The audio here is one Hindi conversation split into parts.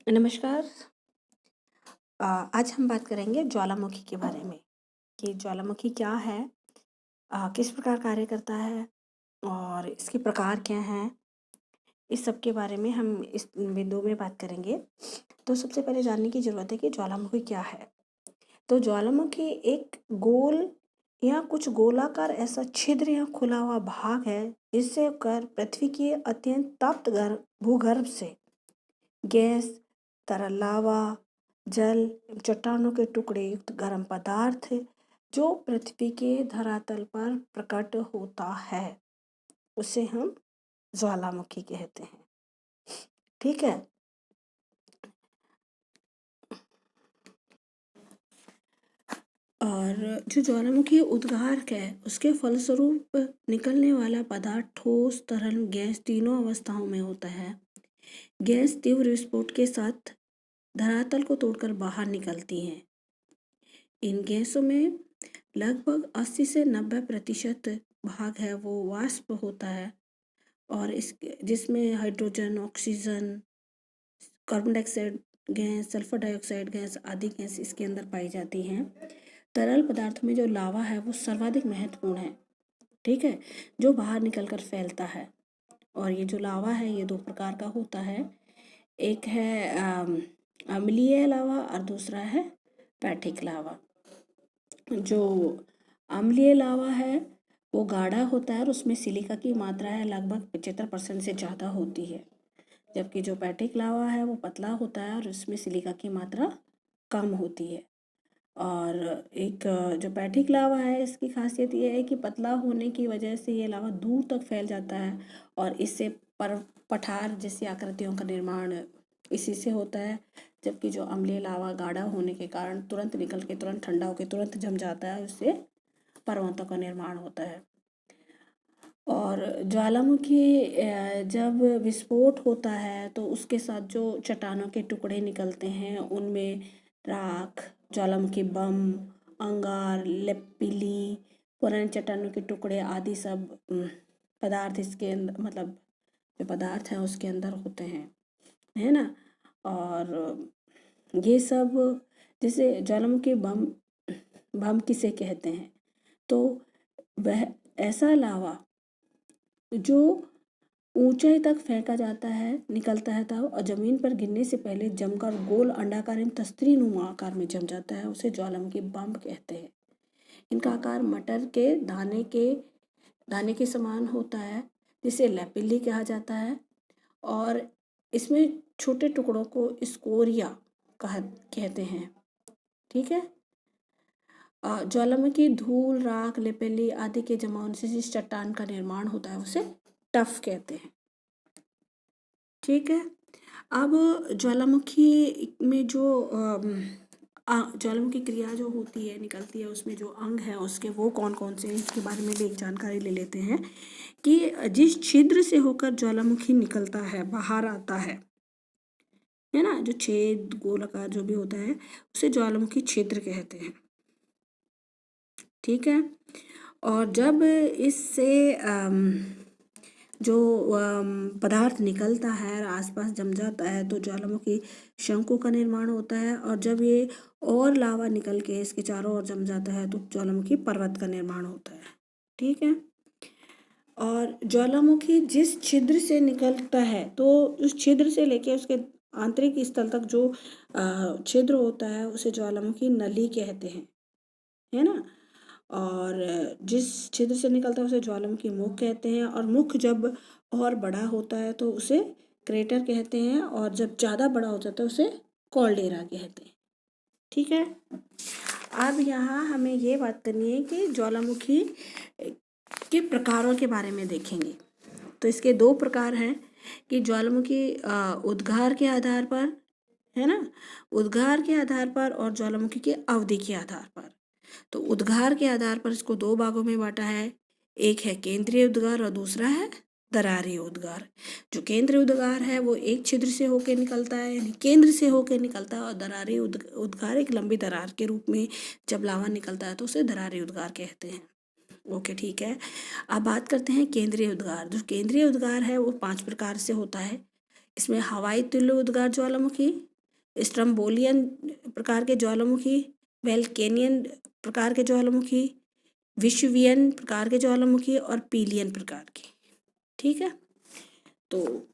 नमस्कार। आज हम बात करेंगे ज्वालामुखी के बारे में कि ज्वालामुखी क्या है, किस प्रकार कार्य करता है और इसके प्रकार क्या हैं। इस सब के बारे में हम इस बिंदु में बात करेंगे। तो सबसे पहले जानने की ज़रूरत है कि ज्वालामुखी क्या है। तो ज्वालामुखी एक गोल या कुछ गोलाकार ऐसा छिद्र या खुला हुआ भाग है जिससे होकर पृथ्वी के अत्यंत तप्त भूगर्भ से गैस, तरल लावा, जल, चट्टानों के टुकड़े युक्त गर्म पदार्थ जो पृथ्वी के धरातल पर प्रकट होता है उसे हम ज्वालामुखी कहते हैं। ठीक है। और जो ज्वालामुखी उद्गार है उसके फलस्वरूप निकलने वाला पदार्थ ठोस, तरल, गैस तीनों अवस्थाओं में होता है। गैस तीव्र विस्फोट के साथ धरातल को तोड़कर बाहर निकलती हैं। इन गैसों में लगभग 80 से 90% भाग है वो वाष्प होता है और इस जिसमें hydrogen, oxygen, carbon dioxide gas, sulphur dioxide gas आदि गैस इसके अंदर पाई जाती हैं। तरल पदार्थ में जो लावा है वो सर्वाधिक महत्वपूर्ण है। ठीक है, जो बाहर निकलकर फैलता है। और ये जो लावा है ये दो प्रकार का होता है। एक है अम्लीय लावा और दूसरा है पैठिक लावा। जो अम्लीय लावा है वो गाढ़ा होता है और उसमें सिलिका की मात्रा है लगभग 75% से ज़्यादा होती है, जबकि जो पैठिक लावा है वो पतला होता है और उसमें सिलिका की मात्रा कम होती है। और एक जो पैठिक लावा है इसकी खासियत ये है कि पतला होने की वजह से ये लावा दूर तक फैल जाता है और इससे पठार जैसी आकृतियों का निर्माण इसी से होता है, जबकि जो अम्लीय लावा गाढ़ा होने के कारण तुरंत निकल के तुरंत ठंडा होकर तुरंत जम जाता है, उससे पर्वतों का निर्माण होता है। और ज्वालामुखी जब विस्फोट होता है तो उसके साथ जो चट्टानों के टुकड़े निकलते हैं उनमें राख, ज्वालामुखी बम, अंगार, लेपिली, पुराने चट्टानों के टुकड़े आदि सब पदार्थ इसके अंदर, मतलब जो पदार्थ हैं उसके अंदर होते हैं, है ना। और ये सब जैसे ज्वालामुखी बम किसे कहते हैं, तो वह ऐसा लावा जो ऊंचाई तक फेंका जाता है, निकलता है तब और जमीन पर गिरने से पहले जमकर गोल अंडाकार तस्तरी नुमा आकार में जम जाता है, उसे ज्वालामुखी बम कहते हैं। इनका आकार मटर के दाने के समान होता है जिसे लैपिली कहा जाता है और इसमें छोटे टुकड़ों को स्कोरिया कहते हैं। ठीक है। ज्वालामुखी धूल, राख, लेपेली आदि के जमाव से जिस चट्टान का निर्माण होता है उसे टफ कहते हैं। ठीक है। अब ज्वालामुखी में जो ज्वालामुखी क्रिया जो होती है, निकलती है, उसमें जो अंग है उसके वो कौन कौन से हैं इसके बारे में भी एक जानकारी ले लेते हैं कि जिस छिद्र से होकर ज्वालामुखी निकलता है, बाहर आता है ना, जो छेद गोलाकार जो भी होता है उसे ज्वालामुखी छिद्र कहते हैं। ठीक है। और जब इससे जो पदार्थ निकलता है और आसपास जम जाता है तो ज्वालामुखी शंकु का निर्माण होता है और जब ये और लावा निकल के इसके चारों ओर जम जाता है तो ज्वालामुखी पर्वत का निर्माण होता है। ठीक है। और ज्वालामुखी जिस छिद्र से निकलता है तो उस छिद्र से लेके उसके आंतरिक स्थल तक जो छिद्र होता है उसे ज्वालामुखी नली कहते हैं, है ना। और जिस छिद्र से निकलता है उसे ज्वालामुखी मुख कहते हैं और मुख जब और बड़ा होता है तो उसे क्रेटर कहते हैं और जब ज़्यादा बड़ा हो जाता है उसे कॉल्डेरा कहते हैं। ठीक है। अब यहाँ हमें ये बात करनी है कि ज्वालामुखी के प्रकारों के बारे में देखेंगे। तो इसके दो प्रकार हैं कि ज्वालामुखी उद्गार के आधार पर, है ना, उद्गार के आधार पर और ज्वालामुखी के अवधि के आधार पर। तो उद्गार के आधार पर इसको दो भागों में बांटा है, एक है केंद्रीय उद्गार और दूसरा है दरारी उद्गार। जो केंद्रीय उद्गार है वो एक छिद्र से होकर निकलता है, यानी केंद्र से होकर निकलता है, और दरारी उद्गार एक लंबी दरार के रूप में जब लावा निकलता है तो उसे दरारी उद्गार कहते हैं। ओके, ठीक है। अब बात करते हैं केंद्रीय उद्गार। जो केंद्रीय उद्गार है वो 5 प्रकार से होता है। इसमें हवाई तुल्य उद्गार ज्वालामुखी, स्ट्रम्बोलियन प्रकार के ज्वालामुखी, वोल्केनियन प्रकार के ज्वालामुखी, विसुवियन प्रकार के ज्वालामुखी और पिलियन प्रकार की। ठीक है, तो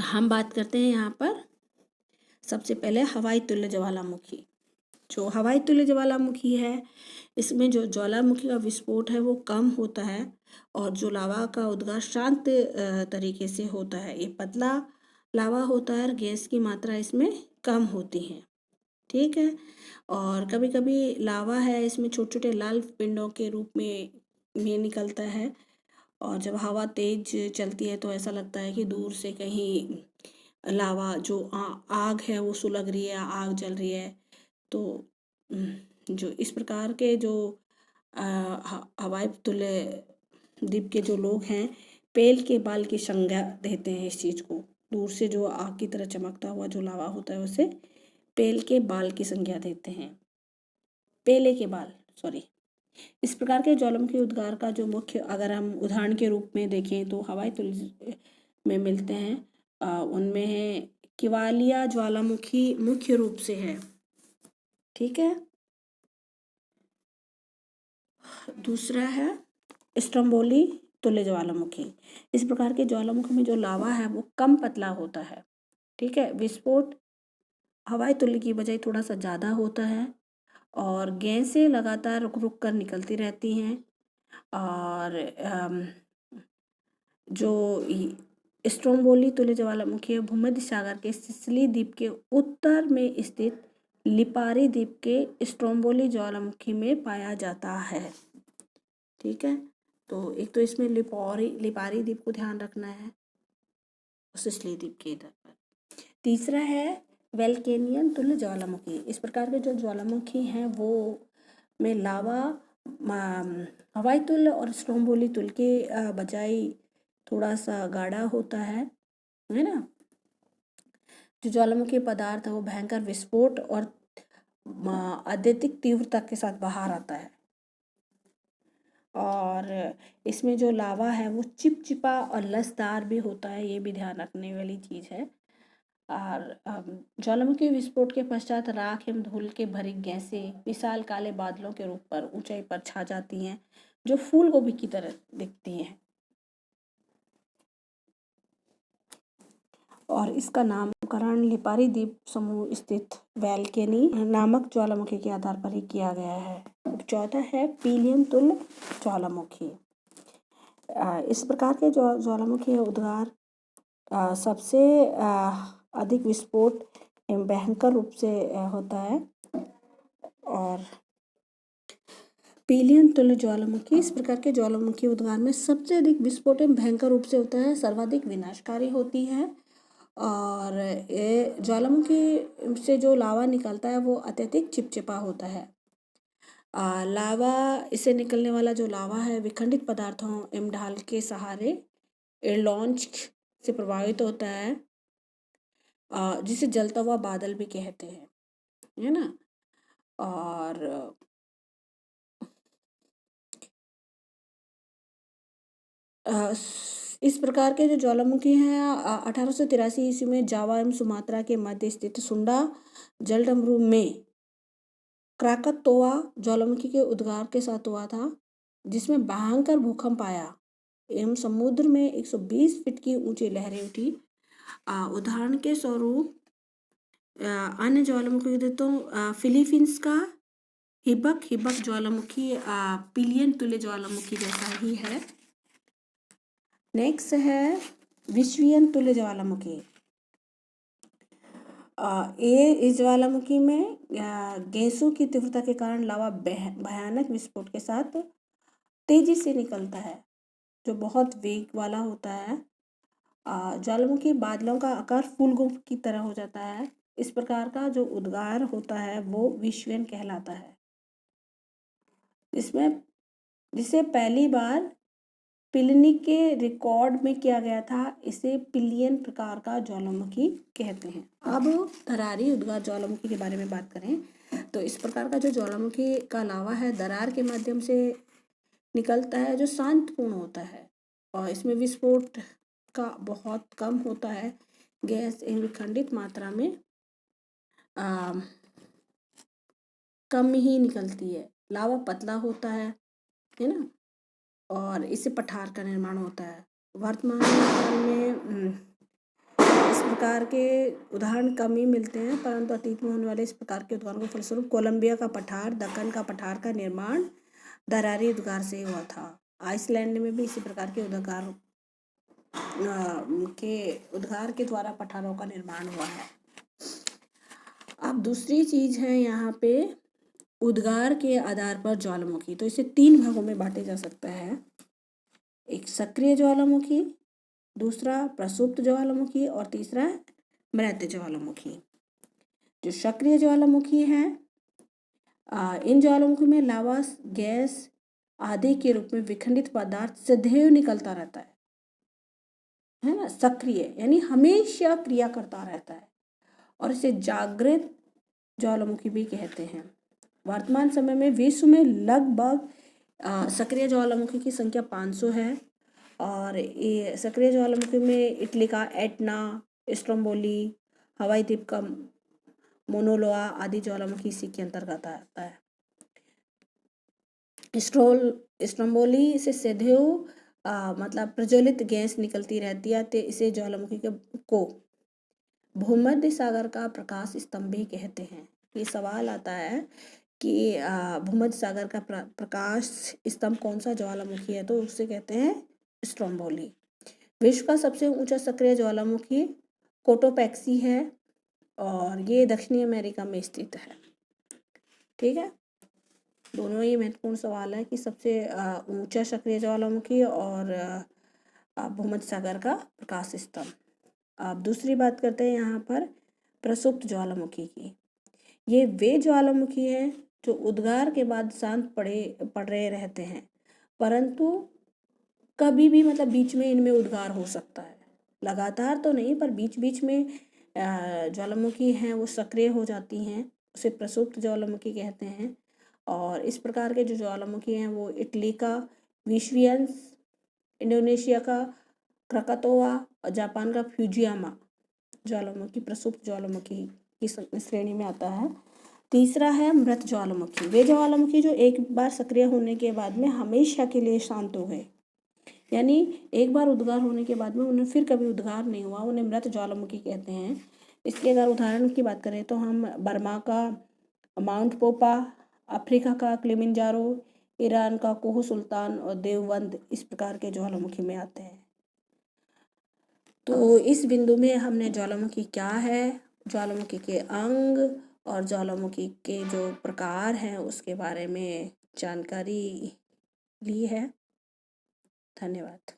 हम बात करते हैं यहाँ पर सबसे पहले हवाई तुल्य ज्वालामुखी। जो हवाई तुल्य ज्वालामुखी है, इसमें जो ज्वालामुखी का विस्फोट है वो कम होता है और जो लावा का उद्गार शांत तरीके से होता है। ये पतला लावा होता है और गैस की मात्रा इसमें कम होती है। ठीक है, और कभी कभी लावा है इसमें छोटे छोटे लाल पिंडों के रूप में निकलता है और जब हवा तेज चलती है तो ऐसा लगता है कि दूर से कहीं लावा जो आग है वो सुलग रही है, आग जल रही है। तो जो इस प्रकार के जो हवाई तुल्य द्वीप के जो लोग हैं, पेल के बाल की संज्ञा देते हैं इस चीज़ को। दूर से जो आग की तरह चमकता हुआ जो लावा होता है उसे पेल के बाल की संज्ञा देते हैं, पेले के बाल, सॉरी। इस प्रकार के ज्वालामुखी उद्गार का जो मुख्य अगर हम उदाहरण के रूप में देखें तो हवाई तुल्य में मिलते हैं। उनमें है किवालिया ज्वालामुखी मुख्य रूप से है। ठीक है, दूसरा है स्ट्रम्बोली तुल्य ज्वालामुखी। इस प्रकार के ज्वालामुखी में जो लावा है वो कम पतला होता है। ठीक है, विस्फोट हवाई तुल्य की बजाय थोड़ा सा ज़्यादा होता है और गैसें लगातार रुक रुक कर निकलती रहती हैं। और जो स्ट्रोम्बोली तुल्य ज्वालामुखी है भूमध्य सागर के सिसिली द्वीप के उत्तर में स्थित लिपारी द्वीप के स्ट्रोम्बोली ज्वालामुखी में पाया जाता है। ठीक है, तो एक तो इसमें लिपारी द्वीप को ध्यान रखना है, सिसिली द्वीप के इधर पर। तीसरा है वोल्केनियन तुल्य ज्वालामुखी। इस प्रकार के जो ज्वालामुखी हैं वो में लावा हवाई तुल्य और स्ट्रोम्बोली तुल्य के बजाय थोड़ा सा गाढ़ा होता है ना। जो ज्वालामुखी पदार्थ है वो भयंकर विस्फोट और अत्यधिक तीव्रता के साथ बाहर आता है और इसमें जो लावा है वो चिपचिपा और लसदार भी होता है, ये भी ध्यान रखने वाली चीज़ है। और ज्वालामुखी विस्फोट के पश्चात राख एवं धूल के भरी गैसें विशाल काले बादलों के रूप पर ऊंचाई पर छा जाती हैं जो फूल गोभी की तरह दिखती हैं और इसका नामकरण लिपारी द्वीप समूह स्थित वोल्केनी नामक ज्वालामुखी के आधार पर ही किया गया है। चौथा है पिलियन तुल्य ज्वालामुखी। इस प्रकार के जो ज्वालामुखी उद्गार सबसे अधिक विस्फोट एवं भयंकर रूप से होता है और पिलियन तुल्य ज्वालामुखी इस प्रकार के ज्वालामुखी उद्गार में सबसे अधिक विस्फोट एवं भयंकर रूप से होता है, सर्वाधिक विनाशकारी होती है और ये ज्वालामुखी से जो लावा निकलता है वो अत्यधिक चिपचिपा होता है। लावा इससे निकलने वाला जो लावा है विखंडित पदार्थों एवं ढाल के सहारे लॉन्च से प्रभावित होता है जिसे जलता हुआ बादल भी कहते हैं, है ना। और इस प्रकार के जो ज्वालामुखी हैं 1883 ईस्वी में जावा एवं सुमात्रा के मध्य स्थित सुंडा जलडमरू में क्राकतोआ ज्वालामुखी के उद्गार के साथ हुआ था, जिसमें भयंकर भूकंप आया एवं समुद्र में 120 फीट की ऊंची लहरें उठी। उदाहरण के स्वरूप अन्य ज्वालामुखी तो फिलीपींस का हिबक ज्वालामुखी पिलियन तुल्य ज्वालामुखी जैसा ही है। नेक्स्ट है विसुवियन तुल्य ज्वालामुखी। इस ज्वालामुखी में गैसों की तीव्रता के कारण लावा भयानक विस्फोट के साथ तेजी से निकलता है जो बहुत वेग वाला होता है। ज्वालामुखी बादलों का आकार फूलगोभी की तरह हो जाता है। इस प्रकार का जो उद्गार होता है वो विसुवियन कहलाता है। इसमें जिसे पहली बार पिलिनी के रिकॉर्ड में किया गया था, इसे पिलियन प्रकार का ज्वालामुखी कहते हैं। अब दरारी उद्गार ज्वालामुखी के बारे में बात करें तो इस प्रकार का जो ज्वालामुखी का लावा है दरार के माध्यम से निकलता है जो शांतपूर्ण होता है और इसमें विस्फोट का बहुत कम होता है। गैस विखंडित मात्रा में आ, कम ही निकलती है। लावा पतला होता है ना, और इससे पठार का निर्माण होता है। वर्तमान काल में इस प्रकार के उदाहरण कम ही मिलते हैं, परंतु अतीत में होने वाले इस प्रकार के उद्गारों के फलस्वरूप कोलंबिया का पठार, दक्कन का पठार का निर्माण दरारी उद्गार से हुआ था। आइसलैंड में भी इसी प्रकार के उद्गार के द्वारा पठारों का निर्माण हुआ है। अब दूसरी चीज है यहाँ पे उद्गार के आधार पर ज्वालामुखी। तो इसे 3 भागों में बांटे जा सकता है। एक सक्रिय ज्वालामुखी, दूसरा प्रसुप्त ज्वालामुखी और तीसरा मृत ज्वालामुखी। जो सक्रिय ज्वालामुखी है, इन ज्वालामुखी में लावा, गैस आदि के रूप में विखंडित पदार्थ सदैव निकलता रहता है ना। सक्रिय यानी हमेशा क्रिया करता रहता है, और इसे जागृत ज्वालामुखी भी कहते हैं। वर्तमान समय में विश्व में लगभग सक्रिय ज्वालामुखी की संख्या 500 है, और ये सक्रिय ज्वालामुखी में इटली का एटना, स्ट्रोम्बोली, हवाई द्वीप का मोनोलोआ आदि ज्वालामुखी इसी के अंतर्गत आता है। स्ट्रोम्बोली से सदैव मतलब प्रज्वलित गैस निकलती रहती है, तो इसे ज्वालामुखी को भूमध्य सागर का प्रकाश स्तंभ भी कहते हैं। ये सवाल आता है कि भूमध्य सागर का प्रकाश स्तंभ कौन सा ज्वालामुखी है, तो उसे कहते हैं स्ट्रोम्बोली। विश्व का सबसे ऊंचा सक्रिय ज्वालामुखी कोटोपैक्सी है, और ये दक्षिणी अमेरिका में स्थित है। ठीक है, दोनों ही महत्वपूर्ण सवाल है कि सबसे ऊंचा सक्रिय ज्वालामुखी और भूमध्य सागर का प्रकाश स्तंभ। अब दूसरी बात करते हैं यहाँ पर प्रसुप्त ज्वालामुखी की। ये वे ज्वालामुखी हैं जो उद्गार के बाद शांत पड़ रहे रहते हैं, परंतु कभी भी मतलब बीच में इनमें उद्गार हो सकता है। लगातार तो नहीं, पर बीच बीच में ज्वालामुखी हैं वो सक्रिय हो जाती हैं, उसे प्रसुप्त ज्वालामुखी कहते हैं। और इस प्रकार के जो ज्वालामुखी हैं वो इटली का विश्वियंस, इंडोनेशिया का क्रकातोआ और जापान का फ्यूजियामा ज्वालामुखी प्रसुप्त ज्वालामुखी की श्रेणी में आता है। तीसरा है मृत ज्वालामुखी। वे ज्वालामुखी जो एक बार सक्रिय होने के बाद में हमेशा के लिए शांत हो गए, यानी एक बार उद्गार होने के बाद में उन्हें फिर कभी उद्गार नहीं हुआ, उन्हें मृत ज्वालामुखी कहते हैं। इसके अगर उदाहरण की बात करें तो हम बर्मा का माउंट पोपा, अफ्रीका का किलिमंजारो, ईरान का कोह सुल्तान और देवबंद इस प्रकार के ज्वालामुखी में आते हैं। तो इस बिंदु में हमने ज्वालामुखी क्या है, ज्वालामुखी के अंग और ज्वालामुखी के जो प्रकार हैं उसके बारे में जानकारी ली है। धन्यवाद।